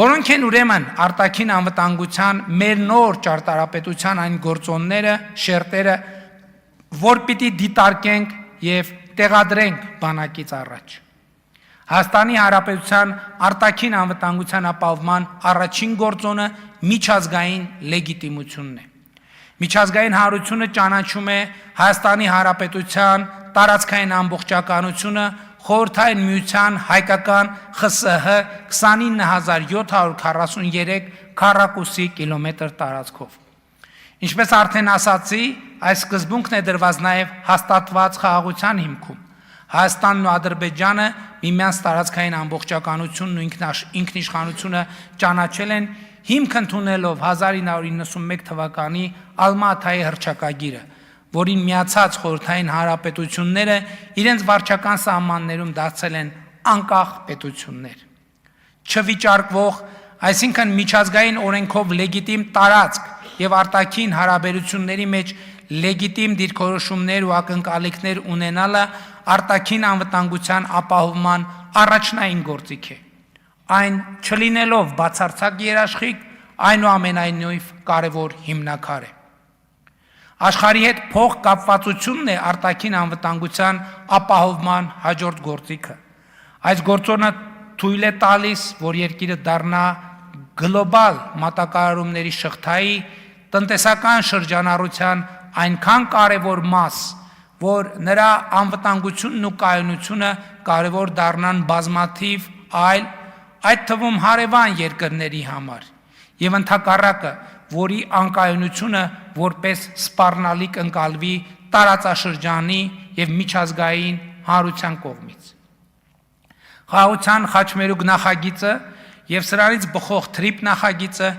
Որոնք են ուրեմն արտաքին անվտանգության մեր նոր ճարտարապետության այն գործոնները, շերտերը, որ պիտի դիտարկենք եւ տեղադրենք բանակից առաջ։ Հայաստանի Հանրապետության արտաքին անվտանգության ապահովման առաջին գործոնը միջազգային լեգիտիմությունն է։ Միջազգային հանրությունը ճանաչում է Հայաստանի Հանրապետության տարածքային ամբողջականությունը Խորհրդային Միության հայկական ԽՍՀ 29743 քառակուսի կիլոմետր տարածքով։ Ինչպես արդեն ասացի, այս սկզբունքն է դրված նաև հաստատված խաղաղության հիմքում։ Հայաստանն ու Ադրբեջանը միմյանց տարածքային ամբողջականությունն ու ինքնիշխանությունը ճանաչել են հիմք ընդունելով 1991 թվականի Ալմա-Աթայի հռչակագիրը, որին միացած խորհրդային հանրապետությունները իրենց վարչական սահմաններում դարձել են անկախ պետություններ։ Չվիճարկվող, այսինքն միջազգային օրենքով լեգիտիմ տարածք եւ արտաքին հարաբերությունների մեջ լեգիտիմ դիրքորոշումներ ու ակնկալիքներ ունենալը արտաքին անվտանգության ապահովման առաջնային գործիք է։ Այն չլինելով բացարձակ երաշխիք, այնուամենայնիվ կարևոր հիմնաքար է։ Աշխարհի հետ փոխկապվածությունն է արտաքին անվտանգության ապահովման հաջորդ գործիքը։ Այս գործոնը թույլ է տալիս, որ երկիրը դառնա գլոբալ մատակարարումների շղթայի տնտեսական շրջանառության այնքան կարևոր մաս, որ նրա անվտանգությունն ու կայունությունը կարևոր դառնան բազմաթիվ այլ, այդ թվում հարևան երկրների համար, եւ ընդհակառակը, որի անկայունությունը որպես սպառնալիք ընկալվի տարածաշրջանի եւ միջազգային հանրության կողմից։ Խաղաղության խաչմերուկ նախագիծը եւ սրանից բխող թրիփ նախագիծը,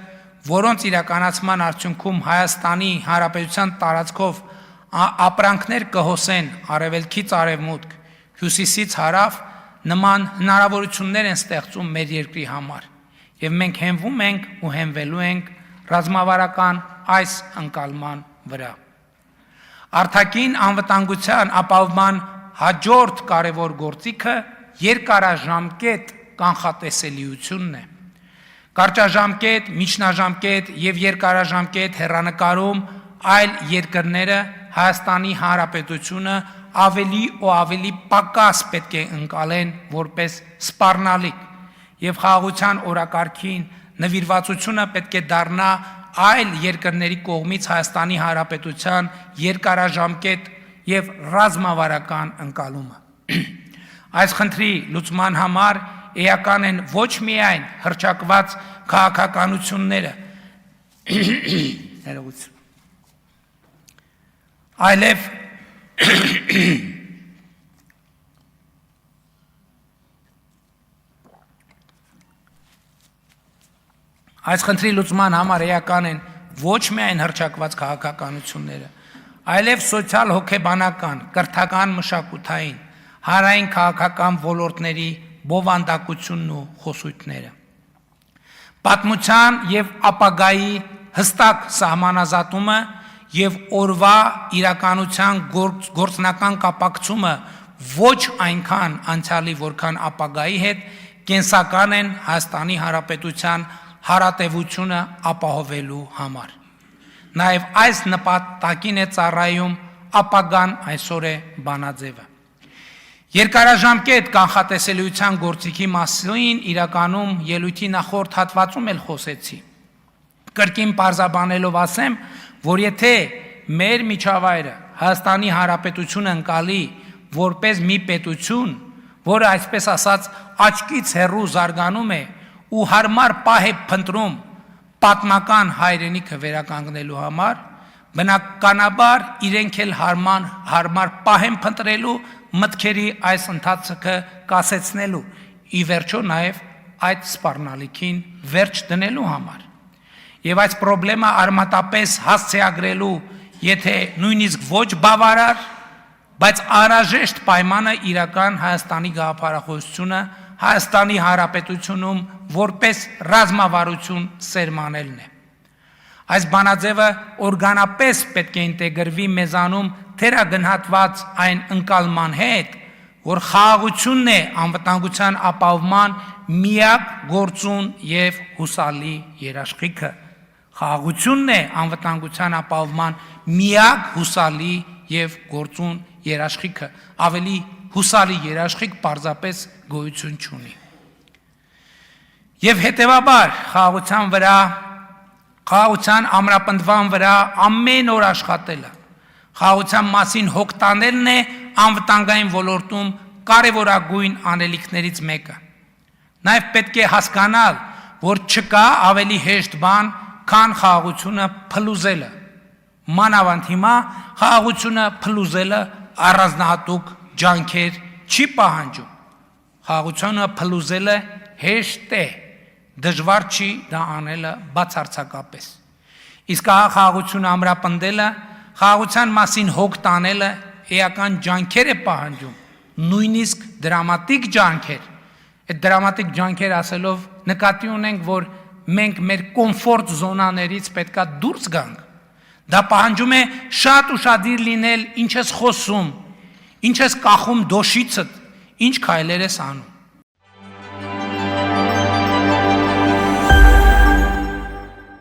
որոնց իրականացման արդյունքում Հայաստանի Հանրապետության տարածքով ապրանքներ կհոսեն արևելքից արևմուտք, հյուսիսից հարավ, նման հնարավորություններ են ստեղծում մեր երկրի համար, եւ մենք հենվում ենք ու հենվելու ենք ռազմավարական այս ընկալման վրա։ Արտաքին անվտանգության ապահովման հաջորդ կարևոր գործիքը երկարաժամկետ կանխատեսելիությունն է։ Կարճաժամկետ, միջնաժամկետ եւ երկարաժամկետ հեռանկարում այլ երկրները Հայաստանի Հանրապետությունը ավելի ու ավելի պակաս պետք է ընկալեն որպես սպառնալիք եւ խաղաղության օրակարգին նվիրվածությունը պետք է դառնա այլ երկրների կողմից Հայաստանի Հանրապետության երկարաժամկետ եւ ռազմավարական ընկալումը։ Այս խնդրի լուծման համար էական են ոչ միայն հռչակված քաղաքականությունները, այլև այս խնդրի լուծման համար էական են ոչ միայն հռչակված քաղաքականությունները, այլև սոցիալ հոգեբանական, կրթական մշակութային, հանրային քաղաքական ոլորտների բովանդակությունն ու խոսույթները։ Պատմության եւ ապագայի հստակ սահմանազատումը եւ օրվա իրականության գործնական կապակցումը ոչ այնքան անցյալի, որքան ապագայի հետ կենսական են Հայաստանի Հանրապետության հարատևությունը ապահովելու համար։ Նաեւ այս նպատակին է ծառայում ապագան այսօր է բանաձևը։ Երկարաժամկետ կանխատեսելիության գործիքի մասին իրականում ելույթի նախորդ հատվածում էլ խոսեցի։ Կրկին պարզաբանելով ասեմ, որ եթե մեր միջավայրը Հայաստանի Հանրապետությունը ընկալի որպես մի պետություն, որը այսպես ասած աչքից հեռու զարգանում է ու հարմար պահ է փնտրում պատմական հայրենիքը վերականգնելու համար, բնականաբար իրենք էլ հարմար պահ են փնտրելու մտքերի այս ընթացքը կասեցնելու, ի վերջո նաև այդ սպառնալիքին վերջ դնելու համար։ Եվ այս պրոբլեմը արմատապես հասցեագրելու, եթե նույնիսկ ոչ բավարար, բայց անհրաժեշտ պայմանը իրական Հայաստանի գաղափարախոսությունը Հայաստանի Հանրապետությունում որպես ռազմավարություն սերմանելն է։ Այս բանաձևը օրգանապես պետք է ինտեգրվի մեզանում թերագնահատված այն ընկալման հետ, որ խաղաղությունն է անվտանգության ապահովման միակ գործուն եւ հուսալի երաշխիքը։ Խաղաղությունն է անվտանգության ապահովման միակ հուսալի եւ գործուն երաշխիքը։ Ավելի հուսալի երաշխիք պարզապես գոյություն չունի։ Եվ հետեւաբար խաղաղության ամրապնդման վրա ամեն օր աշխատելը, խաղաղության մասին հոգ տանելն է անվտանգային ոլորտում կարևորագույն անելիքներից մեկը։ Նաև պետք է հասկանալ, որ չկա ավելի հեշտ բան, քան խաղաղությունը փլուզելը։ Մանավանդ հիմա խաղաղությունը փլուզելը առանձնահատուկ ջանքեր չի պահանջում։ Խաղաղությունը փլուզելը հեշտ է, դժվար չի դա անելը բացարձակապես։ Իսկ խաղաղությունը ամրապնդելը, խաղաղության մասին հոգ տանելը էական ջանքեր է պահանջում, նույնիսկ դրամատիկ ջանքեր։ Այդ դրամատիկ ջանքեր ասելով նկատի ունենք, որ մենք մեր կոմֆորտ զոնաներից պետքա դուրս գանք։ Դա պահանջում է շատ ուշադիր լինել, ինչ ես խոսում, ինչ ես կախում դոշիցդ, ինչ քայլեր ես անում։